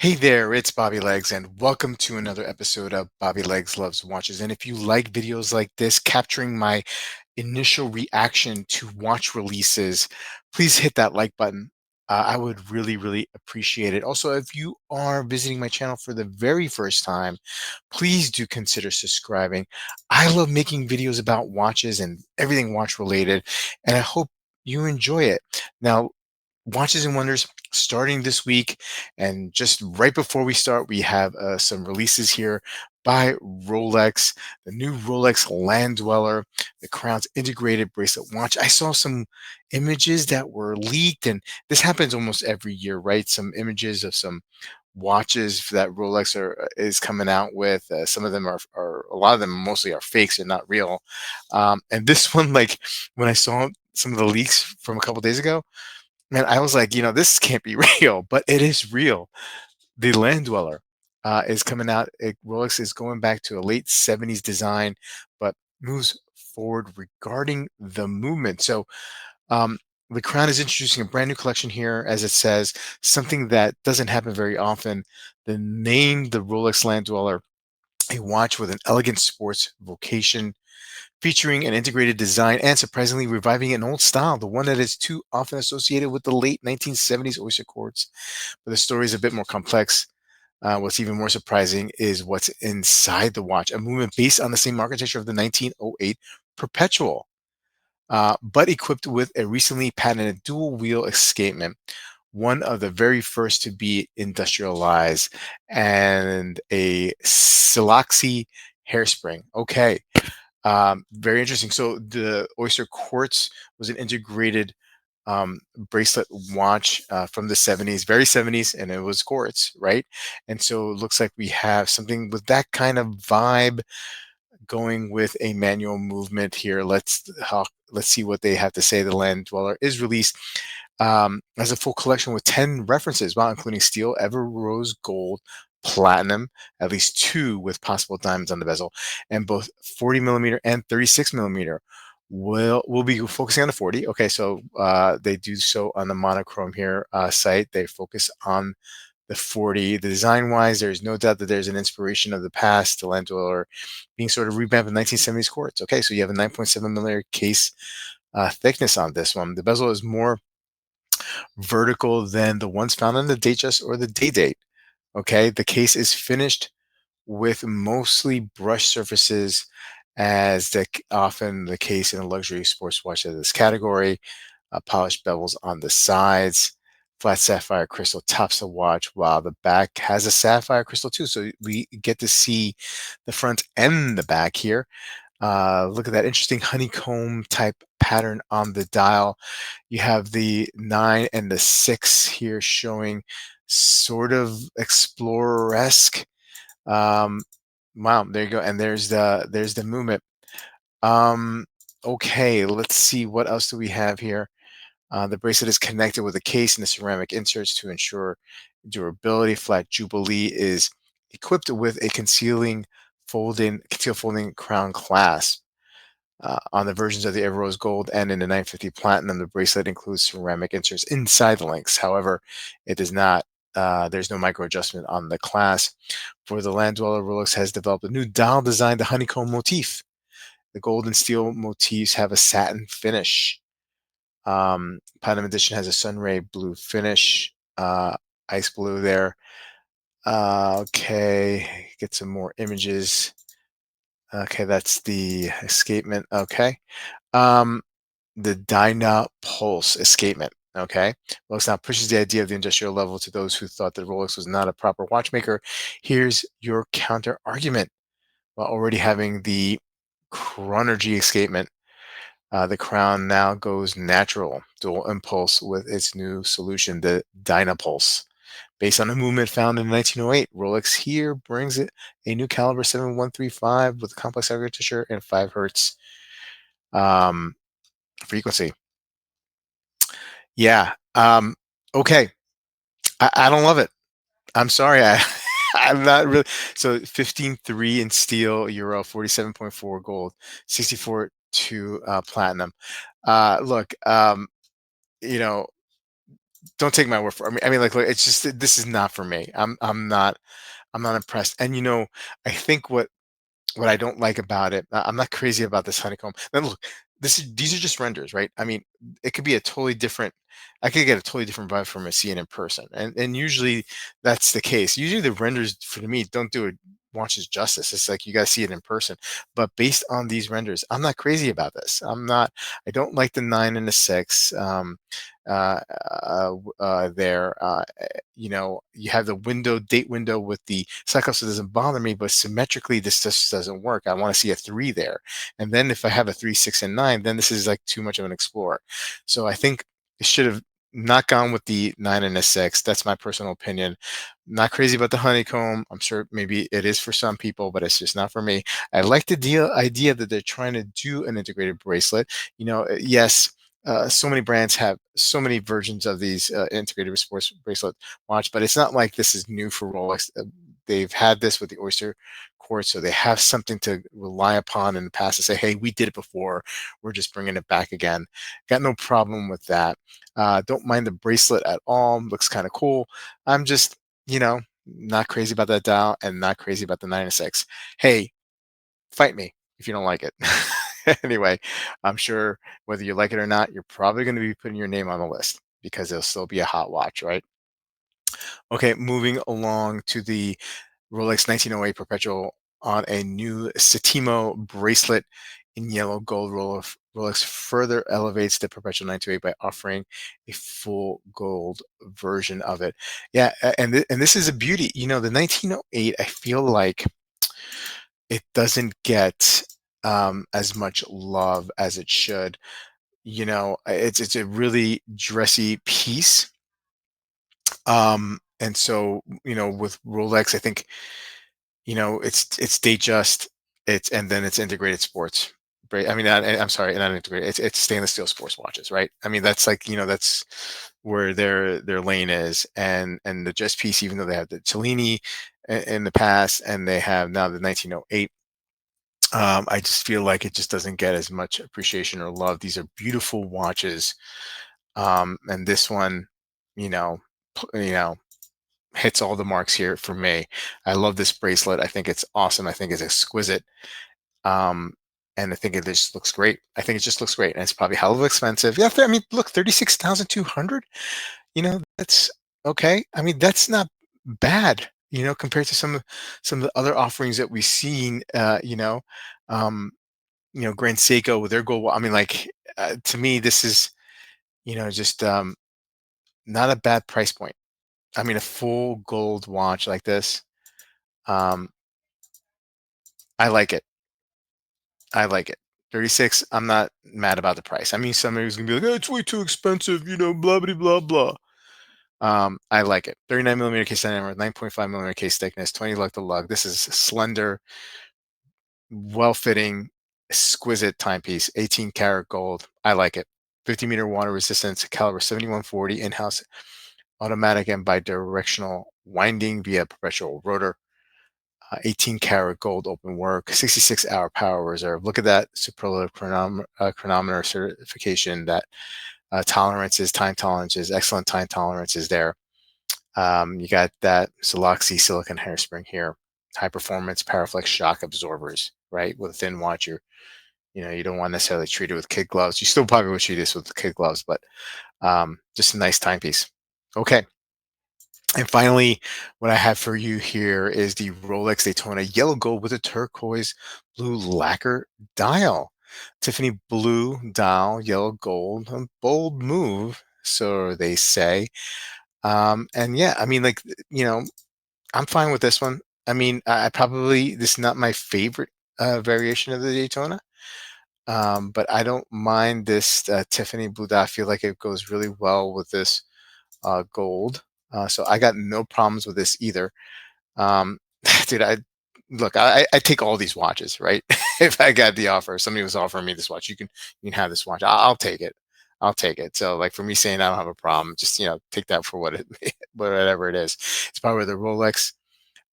Hey there, it's Bobby Legs, and welcome to another episode of Bobby Legs Loves Watches. And if you like videos like this, capturing my initial reaction to watch releases, please hit that like button. I would really appreciate it. Also, if you are visiting my channel for the very first time, please do consider subscribing. I love making videos about watches and everything watch related, and I hope you enjoy it. Now, Watches and Wonders starting this week. And just right before we start, we have some releases here by Rolex, the new Rolex Land-Dweller, the Crown's integrated bracelet watch. I saw some images that were leaked, and this happens almost every year, right? Some images of some watches that Rolex is coming out with. Some of them are a lot of them mostly are fakes and not real. And this one, like when I saw some of the leaks from a couple days ago, man, I was like, this can't be real, but it is real. The Land Dweller is coming out. Rolex is going back to a late 70s design, but moves forward regarding the movement. So um, the Crown is introducing a brand new collection here, as it says, something that doesn't happen very often. The name, the Rolex Land Dweller, a watch with an elegant sports vocation, featuring an integrated design and surprisingly reviving an old style, the one that is too often associated with the late 1970s oyster courts. But the story is a bit more complex. What's even more surprising is what's inside the watch, a movement based on the same architecture of the 1908 Perpetual, but equipped with a recently patented dual wheel escapement, one of the very first to be industrialized, and a siloxy hairspring. Okay, very interesting. So the Oyster Quartz was an integrated bracelet watch from the 70s, very 70s, and it was quartz, right? And so it looks like we have something with that kind of vibe going with a manual movement here. Let's see what they have to say. The Land Dweller is released as a full collection with 10 references, wow, including steel, ever rose gold, platinum, at least two with possible diamonds on the bezel, and both 40 millimeter and 36 millimeter. We'll be focusing on the 40. Okay, so they do so on the monochrome here site. They focus on the 40. The design wise, there's no doubt that there's an inspiration of the past, the Land Dweller being sort of revamped in 1970s quartz. Okay, so you have a 9.7 millimeter case thickness on this one. The bezel is more vertical than the ones found on the Datejust or the Day-Date. Okay, the case is finished with mostly brushed surfaces, as often the case in a luxury sports watch of this category. Polished bevels on the sides, flat sapphire crystal tops the watch, while the back has a sapphire crystal too. So we get to see the front and the back here. Look at that interesting honeycomb type pattern on the dial. You have the 9 and the 6 here showing sort of explorer-esque. Um, wow, there you go. And there's the movement. Um, okay, let's see what else do we have here. The bracelet is connected with a case and the ceramic inserts to ensure durability. Flat Jubilee is equipped with a conceal folding crown clasp. On the versions of the Ever Rose Gold and in the 950 Platinum, the bracelet includes ceramic inserts inside the links. However, it does not. There's no micro adjustment on the clasp. For the Land Dweller, Rolex has developed a new dial designed the honeycomb motif. The gold and steel motifs have a satin finish. Platinum Edition has a sunray blue finish, ice blue there. Okay, get some more images. Okay, that's the escapement. Okay. Um, the Dyna Pulse escapement. Okay. Rolex now pushes the idea of the industrial level to those who thought that Rolex was not a proper watchmaker. Here's your counter argument. While already having the Chronergy escapement, the crown now goes natural, dual impulse with its new solution, the Dynapulse. Based on a movement found in 1908, Rolex here brings it a new caliber 7135 with complex architecture and 5 hertz um, frequency. Yeah. Okay. I don't love it. I'm sorry. I'm not really. So 15.3 in steel, euro, 47.4 gold, 64 to platinum. Look, you know, don't take my word for it. I mean, like, look, it's just this is not for me. I'm not impressed. And I think what I don't like about it, I'm not crazy about this honeycomb. Then look, these are just renders, right? I mean, it could be a totally different. I could get a totally different vibe from seeing it in person, and usually that's the case. Usually the renders for me don't do it watches justice. It's like you got to see it in person. But based on these renders, I'm not crazy about this. I'm not. I don't like the 9 and the 6. There, you have the date window with the cyclops. It doesn't bother me, but symmetrically, this just doesn't work. I want to see a 3 there, and then if I have a 3, 6, and 9, then this is like too much of an explorer. So I think it should have not gone with the 9 and a 6. That's my personal opinion. Not crazy about the honeycomb. I'm sure maybe it is for some people, but it's just not for me. I like the idea that they're trying to do an integrated bracelet. Yes, so many brands have so many versions of these integrated sports bracelet watch, but it's not like this is new for Rolex. They've had this with the Oyster Quartz, so they have something to rely upon in the past to say, hey, we did it before. We're just bringing it back again. Got no problem with that. Don't mind the bracelet at all. Looks kind of cool. I'm just, not crazy about that dial and not crazy about the 96. Hey, fight me if you don't like it. Anyway, I'm sure whether you like it or not, you're probably going to be putting your name on the list because it'll still be a hot watch, right? Okay, moving along to the Rolex 1908 Perpetual on a new Satimo bracelet in yellow gold. Rolex further elevates the Perpetual 928 by offering a full gold version of it. Yeah, and this is a beauty. The 1908, I feel like it doesn't get as much love as it should. It's a really dressy piece. And so, with Rolex, I think, it's Datejust, and then it's integrated sports. Right. I mean, I'm sorry, not integrated. It's stainless steel sports watches, right? I mean, that's like, that's where their lane is. And the Just piece, even though they have the Cellini in the past and they have now the 1908, I just feel like it just doesn't get as much appreciation or love. These are beautiful watches, and this one, you know, you know, hits all the marks here for me. I love this bracelet. I think it's awesome. I think it's exquisite, um, and I think it just looks great. I think it just looks great, and it's probably hell of expensive. Yeah, I mean, look, 36,200. That's okay. I mean, that's not bad. Compared to some of the other offerings that we've seen. Um, Grand Seiko with their gold. I mean, like, to me, this is, just not a bad price point. I mean, a full gold watch like this, um, I like it. I like it. 36, I'm not mad about the price. I mean, somebody's gonna be like, oh, it's way too expensive, blah blah blah blah. I like it. 39 millimeter case diameter, 9.5 millimeter case thickness, 20 lug to lug. This is slender, well-fitting, exquisite timepiece, 18 karat gold. I like it. 50-meter water resistance, caliber 7140, in-house automatic and bidirectional winding via perpetual rotor. 18 karat gold open work, 66-hour power reserve. Look at that superlative chronometer certification. That time tolerances, excellent time tolerances there. You got that Siloxy silicon hairspring here. High performance Paraflex shock absorbers, right? With a thin watch, you don't want to necessarily treat it with kid gloves. You still probably would treat this with kid gloves, but just a nice timepiece. Okay. And finally, what I have for you here is the Rolex Daytona yellow gold with a turquoise blue lacquer dial. Tiffany blue dial, yellow gold, a bold move, so they say. And yeah, I mean, like, I'm fine with this one. I mean, this is not my favorite variation of the Daytona, but I don't mind this Tiffany blue dial. I feel like it goes really well with this gold. So I got no problems with this either. Um, dude, I take all these watches, right? If I got the offer, somebody was offering me this watch, you can have this watch. I'll take it. I'll take it. So like for me saying I don't have a problem, just take that for whatever it is. It's probably the Rolex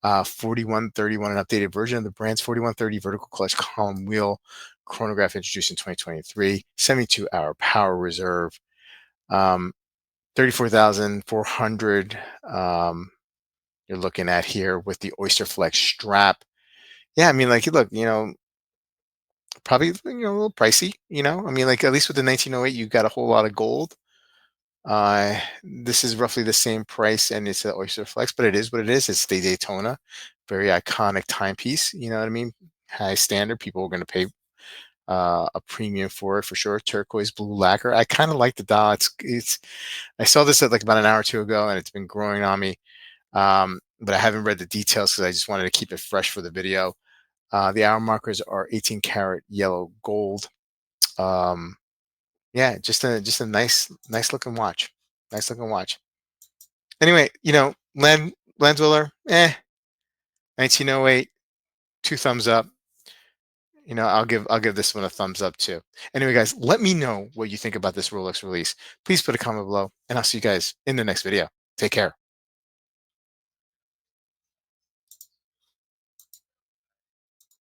4131, an updated version of the brand's 4130 vertical clutch column wheel chronograph introduced in 2023, 72-hour power reserve. Um, 34,400. You're looking at here with the Oyster Flex strap. Yeah, I mean, like, look, probably, a little pricey, I mean, like, at least with the 1908, you got a whole lot of gold. This is roughly the same price, and it's an Oyster Flex, but it is what it is. It's the Daytona, very iconic timepiece. You know what I mean? High standard. People are going to pay a premium for it for sure. Turquoise blue lacquer. I kind of like the dial. It's. I saw this at like about an hour or two ago, and it's been growing on me. But I haven't read the details because I just wanted to keep it fresh for the video. The hour markers are 18 karat yellow gold. Um, yeah, just a nice looking watch. Nice looking watch. Anyway, Land-Dweller, 1908, two thumbs up. I'll give this one a thumbs up too. Anyway, guys, let me know what you think about this Rolex release. Please put a comment below, and I'll see you guys in the next video. Take care.